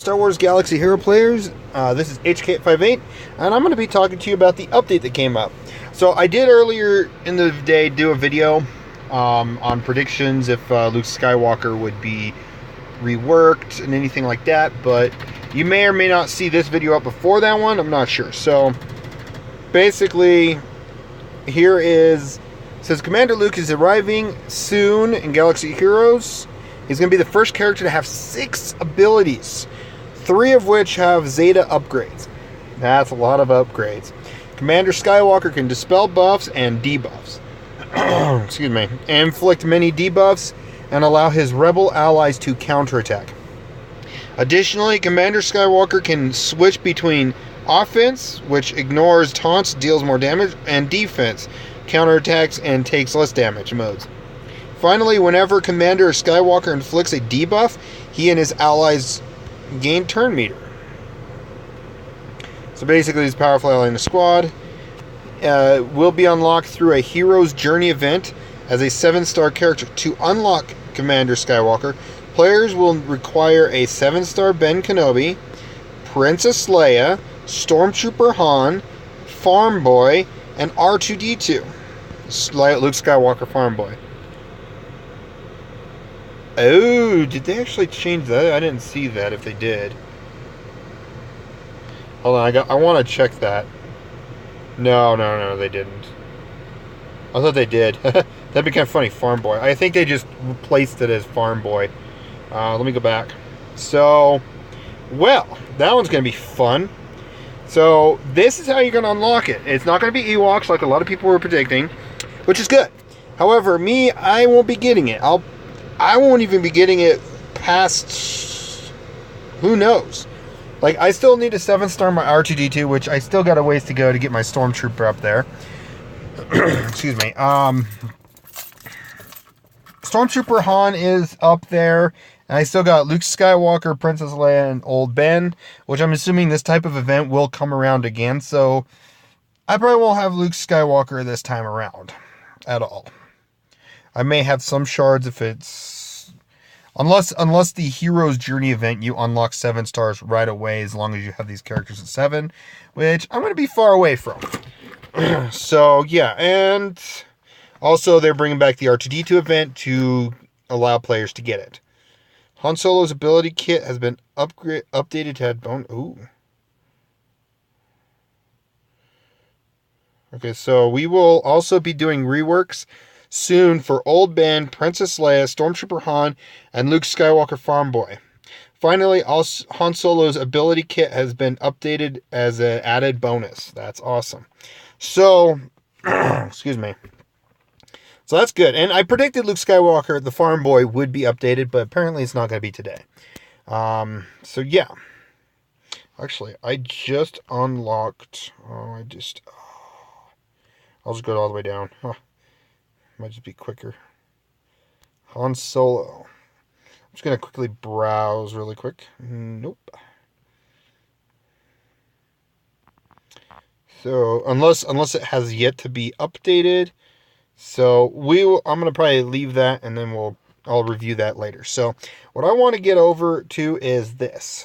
Star Wars Galaxy Hero players, this is HK58, and I'm going to be talking to you about the update that came up. So I did earlier in the day do a video on predictions if Luke Skywalker would be reworked and anything like that, but you may or may not see this video up before that one, I'm not sure. So basically, here is, it says Commander Luke is arriving soon in Galaxy Heroes. He's going to be the first character to have 6 abilities. 3 of which have Zeta upgrades. That's a lot of upgrades. Commander Skywalker can dispel buffs and debuffs. Excuse me. Inflict many debuffs and allow his rebel allies to counterattack. Additionally, Commander Skywalker can switch between offense, which ignores taunts, deals more damage, and defense, counterattacks, and takes less damage modes. Finally, whenever Commander Skywalker inflicts a debuff, he and his allies gain turn meter. So basically, he's powerful ally in the squad. Will be unlocked through a Hero's Journey event as a 7-star character. To unlock Commander Skywalker, players will require a 7-star Ben Kenobi, Princess Leia, Stormtrooper Han, Farm Boy, and R2-D2. Luke Skywalker Farm Boy. Oh, did they actually change that? I didn't see that if they did. Hold on, I want to check that. No, they didn't. I thought they did. That'd be kind of funny, Farm Boy. I think they just replaced it as Farm Boy. Let me go back. So, well, that one's going to be fun. So, this is how you're going to unlock it. It's not going to be Ewoks like a lot of people were predicting, which is good. However, me, I won't be getting it. I won't even be getting it past, who knows. Like, I still need a 7-star my R2-D2, which I still got a ways to go to get my Stormtrooper up there. Excuse me. Stormtrooper Han is up there, and I still got Luke Skywalker, Princess Leia, and Old Ben, which I'm assuming this type of event will come around again, so I probably won't have Luke Skywalker this time around at all. I may have some shards if it's... Unless the Hero's Journey event, you unlock 7 stars right away as long as you have these characters at 7, which I'm going to be far away from. So, yeah, and also they're bringing back the R2-D2 event to allow players to get it. Han Solo's ability kit has been updated to add bone... Ooh. Okay, so we will also be doing reworks soon for Old Ben, Princess Leia, Stormtrooper Han, and Luke Skywalker Farm Boy. Finally, Han Solo's ability kit has been updated as an added bonus. That's awesome. So, excuse me. So that's good. And I predicted Luke Skywalker, the Farm Boy, would be updated, but apparently it's not going to be today. So yeah. Actually, I just unlocked... I'll just go all the way down. Huh. Might just be quicker. Han Solo. I'm just going to quickly browse really quick. Nope. So, unless it has yet to be updated. So, I'm going to probably leave that and then I'll review that later. So, what I want to get over to is this.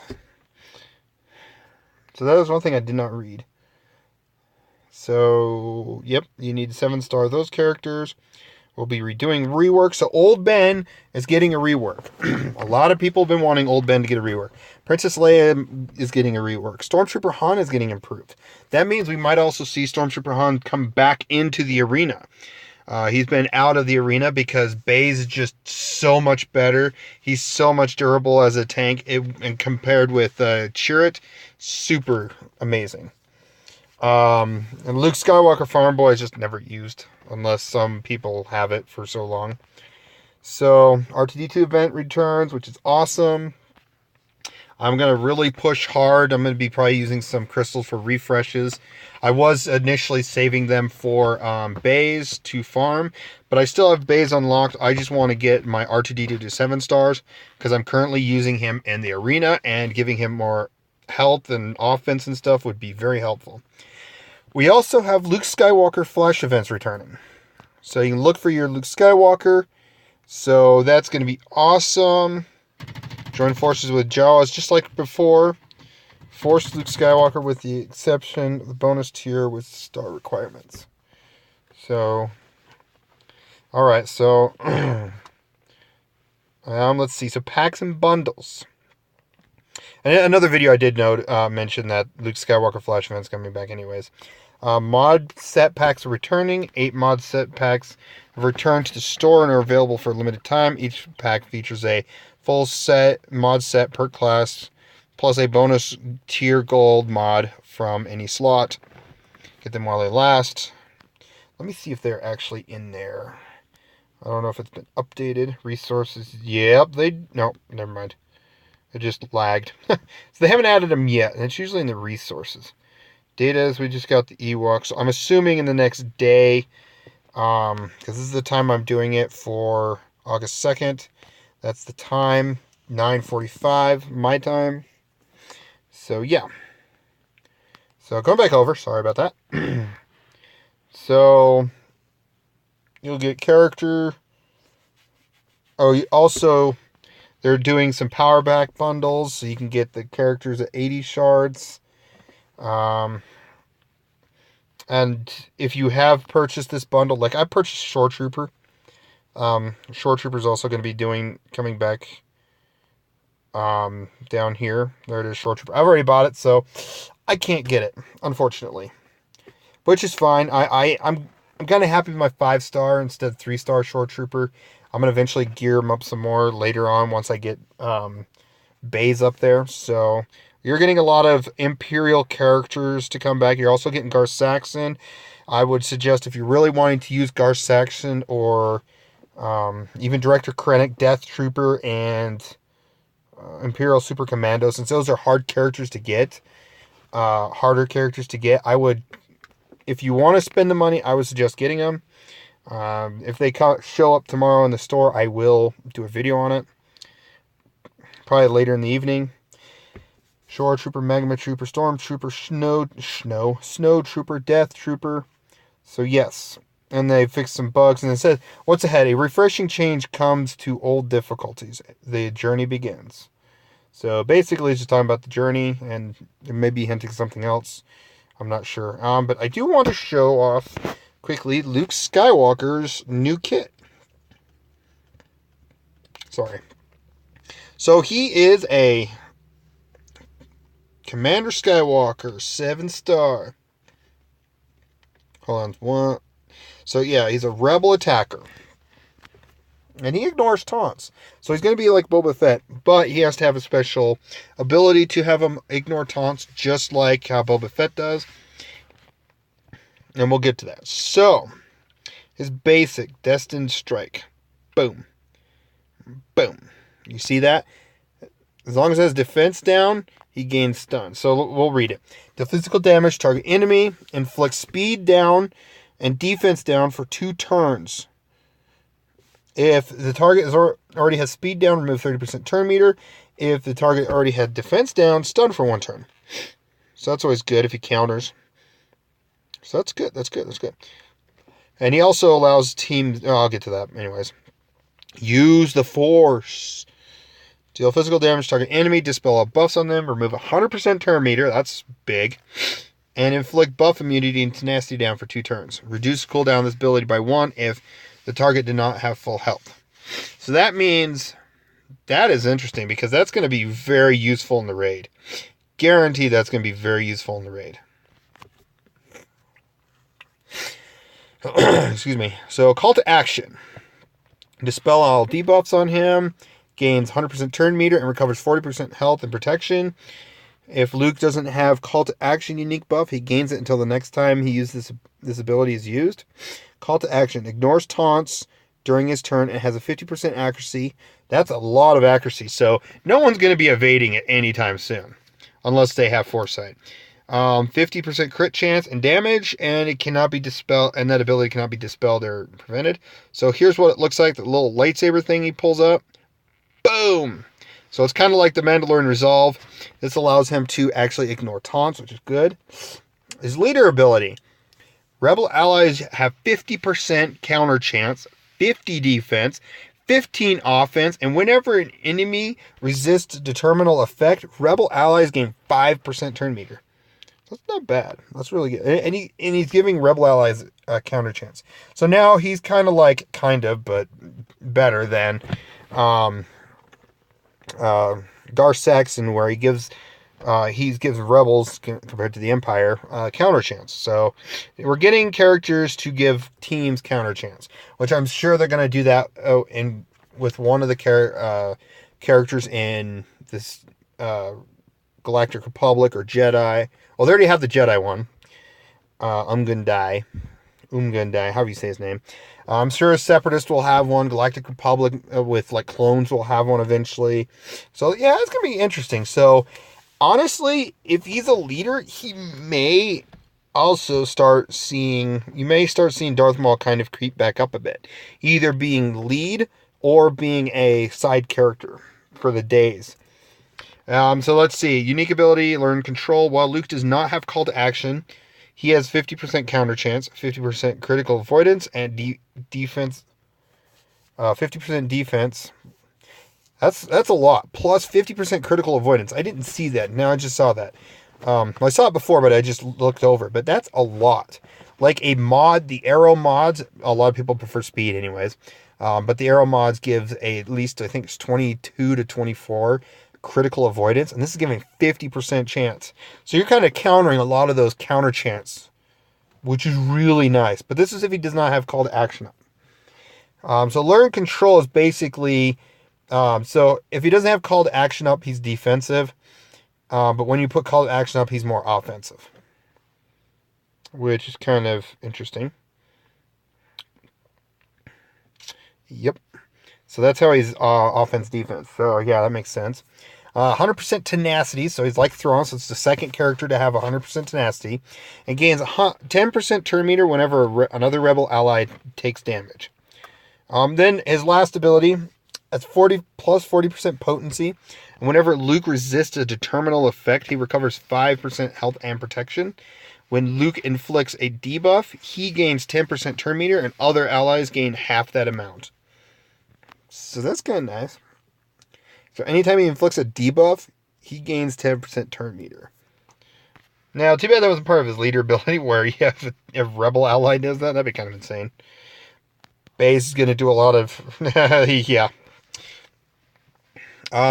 So, that was one thing I did not read. So, yep, you need 7-star those characters. We'll be redoing rework. So Old Ben is getting a rework. A lot of people have been wanting Old Ben to get a rework. Princess Leia is getting a rework. Stormtrooper Han is getting improved. That means we might also see Stormtrooper Han come back into the arena. He's been out of the arena because Baze is just so much better. He's so much durable as a tank. And compared with Chirrut, super amazing. And Luke Skywalker Farm Boy is just never used unless some people have it for so long. So R2-D2 event returns, which is awesome. I'm going to really push hard. I'm going to be probably using some crystals for refreshes. I was initially saving them for Baze to farm, but I still have Baze unlocked. I just want to get my R2-D2 to 7 stars because I'm currently using him in the arena, and giving him more health and offense and stuff would be very helpful. We also have Luke Skywalker flash events returning. So you can look for your Luke Skywalker. So that's going to be awesome. Join forces with Jawas just like before. Force Luke Skywalker with the exception of the bonus tier with star requirements. So, alright, so let's see. So packs and bundles. And another video I did mention that Luke Skywalker Flash event's coming back anyways. Mod set packs are returning. 8 mod set packs have returned to the store and are available for a limited time. Each pack features a full set mod set per class, plus a bonus tier gold mod from any slot. Get them while they last. Let me see if they're actually in there. I don't know if it's been updated. Resources. Yep, no, never mind. It just lagged. So they haven't added them yet, and it's usually in the resources. Data is we just got the Ewoks. So I'm assuming in the next day, because this is the time I'm doing it for August 2nd. That's the time, 9:45 my time. So yeah. So going back over, sorry about that. So you'll get character. Oh, also they're doing some power back bundles, so you can get the characters at 80 shards. And if you have purchased this bundle, like I purchased Shore Trooper. Shore Trooper is also going to be coming back down here. There it is, Shore Trooper. I've already bought it, so I can't get it, unfortunately. Which is fine. I'm kind of happy with my 5-star instead of 3-star Shore Trooper. I'm going to eventually gear them up some more later on once I get bays up there. So you're getting a lot of Imperial characters to come back. You're also getting Gar Saxon. I would suggest if you're really wanting to use Gar Saxon or even Director Krennic, Death Trooper, and Imperial Super Commando, since those are hard characters to get, harder characters to get, I would, if you want to spend the money, I would suggest getting them. If they show up tomorrow in the store, I will do a video on it. Probably later in the evening. Shore Trooper, Magma Trooper, Storm Trooper, Snow Trooper, Death Trooper. So yes. And they fixed some bugs. And it says, what's ahead? A refreshing change comes to old difficulties. The journey begins. So basically it's just talking about the journey. And it may be hinting something else. I'm not sure. But I do want to show off quickly Luke Skywalker's new kit. Sorry. So he is a Commander Skywalker, 7-star. Hold on, one. So yeah, he's a rebel attacker. And he ignores taunts. So he's going to be like Boba Fett, but he has to have a special ability to have him ignore taunts, just like how Boba Fett does. And we'll get to that. So, his basic Destined Strike. Boom. Boom. You see that? As long as it has defense down, he gains stun. So we'll read it. The physical damage target enemy inflicts speed down and defense down for 2 turns. If the target already has speed down, remove 30% turn meter. If the target already had defense down, stun for 1 turn. So that's always good if he counters. So that's good. That's good. That's good. And he also allows teams... Oh, I'll get to that anyways. Use the Force. Deal physical damage to target enemy. Dispel all buffs on them. Remove 100% turn meter. That's big. And inflict buff immunity and tenacity down for 2 turns. Reduce cooldown of this ability by 1 if the target did not have full health. So that means... That is interesting because that's going to be very useful in the raid. Guaranteed that's going to be very useful in the raid. Excuse me. So, call to action. Dispel all debuffs on him. Gains 100% turn meter and recovers 40% health and protection. If Luke doesn't have call to action unique buff, he gains it until the next time he uses this ability is used. Call to action. Ignores taunts during his turn and has a 50% accuracy. That's a lot of accuracy. So, no one's going to be evading it anytime soon. Unless they have foresight. 50% crit chance and damage, and it cannot be dispelled, and that ability cannot be dispelled or prevented. So here's what it looks like, the little lightsaber thing he pulls up. Boom! So it's kind of like the Mandalorian Resolve. This allows him to actually ignore taunts, which is good. His leader ability. Rebel allies have 50% counter chance, 50 defense, 15 offense, and whenever an enemy resists determinal effect, rebel allies gain 5% turn meter. That's not bad. That's really good. And he's giving rebel allies a counter chance. So now he's kind of, but better than Darth Saxon, where he gives rebels compared to the Empire counter chance. So we're getting characters to give teams counter chance, which I'm sure they're going to do that. With one of the characters in this Galactic Republic or Jedi. Well, they already have the Jedi one. Umgundai, however you say his name. I'm sure a Separatist will have one. Galactic Republic with like clones will have one eventually. So yeah, it's gonna be interesting. So honestly, if he's a leader, you may start seeing Darth Maul kind of creep back up a bit, either being lead or being a side character for the days. So let's see. Unique ability, learn control. While Luke does not have call to action, he has 50% counter chance, 50% critical avoidance, and defense. 50% defense. That's a lot. Plus 50% critical avoidance. I didn't see that. Now I just saw that. I saw it before, but I just looked over. But that's a lot. Like a mod, the arrow mods, a lot of people prefer speed anyways. But the arrow mods give at least, I think it's 22 to 24 critical avoidance, and this is giving 50% chance. So you're kind of countering a lot of those counter chance, which is really nice. But this is if he does not have call to action up. So learn control is basically, so if he doesn't have call to action up, he's defensive. But when you put call to action up, he's more offensive, which is kind of interesting. Yep. So that's how he's offense defense. So yeah, that makes sense. 100% tenacity, so he's like Thrawn, so it's the second character to have 100% tenacity, and gains 10% turn meter whenever another rebel ally takes damage. Then his last ability, that's 40% potency, and whenever Luke resists a determinal effect, he recovers 5% health and protection. When Luke inflicts a debuff, he gains 10% turn meter, and other allies gain half that amount. So that's kind of nice. So anytime he inflicts a debuff, he gains 10% turn meter. Now, too bad that wasn't part of his leader ability, where if rebel ally does that, that'd be kind of insane. Base is going to do a lot of... yeah.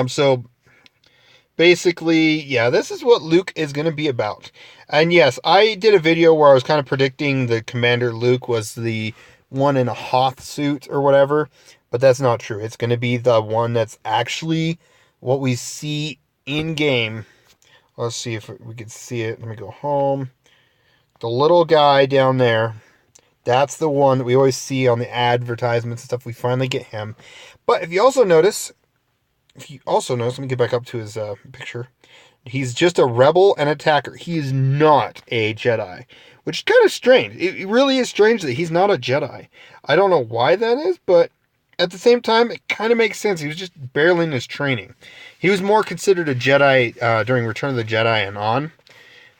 So, basically, yeah, this is what Luke is going to be about. And yes, I did a video where I was kind of predicting the Commander Luke was the one in a Hoth suit or whatever. But that's not true. It's going to be the one that's actually what we see in-game. Let's see if we can see it. Let me go home. The little guy down there, that's the one that we always see on the advertisements and stuff. We finally get him. But if you also notice, let me get back up to his picture. He's just a rebel and attacker. He is not a Jedi, which is kind of strange. It really is strange that he's not a Jedi. I don't know why that is, but at the same time, it kind of makes sense. He was just barely in his training. He was more considered a Jedi during Return of the Jedi and on.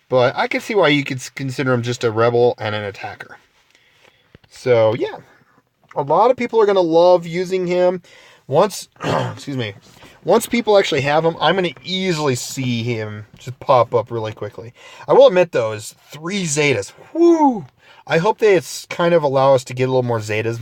But I can see why you could consider him just a rebel and an attacker. So, yeah. A lot of people are going to love using him. Once people actually have him, I'm going to easily see him just pop up really quickly. I will admit, though, is 3 Zetas. Woo! I hope they kind of allow us to get a little more Zetas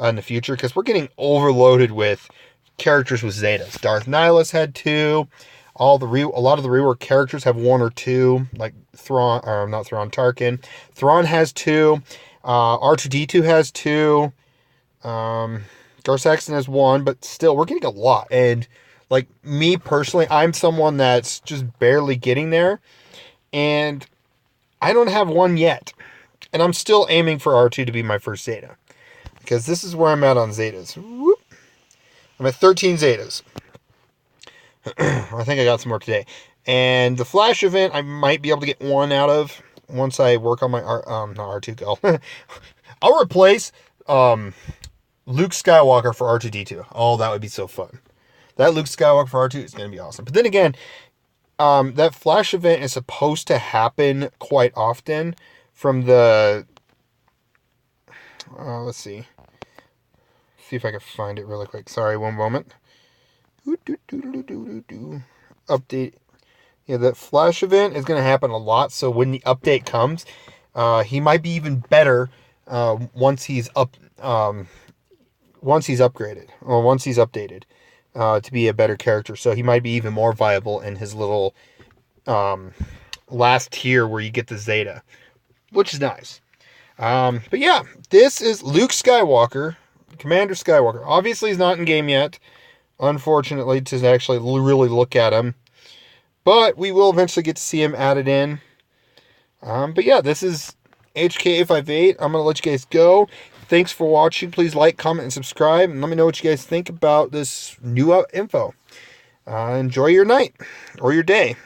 in the future, because we're getting overloaded with characters with Zetas. Darth Nihilus had 2. A lot of the rework characters have 1 or 2, like Tarkin. Thrawn has 2. R2-D2 has 2. Darth Saxon has 1, but still, we're getting a lot. And like me personally, I'm someone that's just barely getting there, and I don't have 1 yet. And I'm still aiming for R2 to be my first Zeta, because this is where I'm at on Zetas. Whoop. I'm at 13 Zetas. I think I got some more today. And the Flash event, I might be able to get 1 out of once I work on my not R2 go. I'll replace Luke Skywalker for R2-D2. Oh, that would be so fun. That Luke Skywalker for R2 is going to be awesome. But then again, that Flash event is supposed to happen quite often from the... let's see. see if I can find it really quick. Sorry, one moment. Update. Yeah, that flash event is going to happen a lot. So when the update comes, he might be even better once he's upgraded or once he's updated to be a better character. So he might be even more viable in his little last tier where you get the Zeta, which is nice. But yeah, this is Luke Skywalker, Commander Skywalker. Obviously, he's not in game yet, unfortunately, to actually really look at him. But we will eventually get to see him added in. But yeah, this is HK858. I'm going to let you guys go. Thanks for watching. Please like, comment, and subscribe. And let me know what you guys think about this new info. Enjoy your night or your day.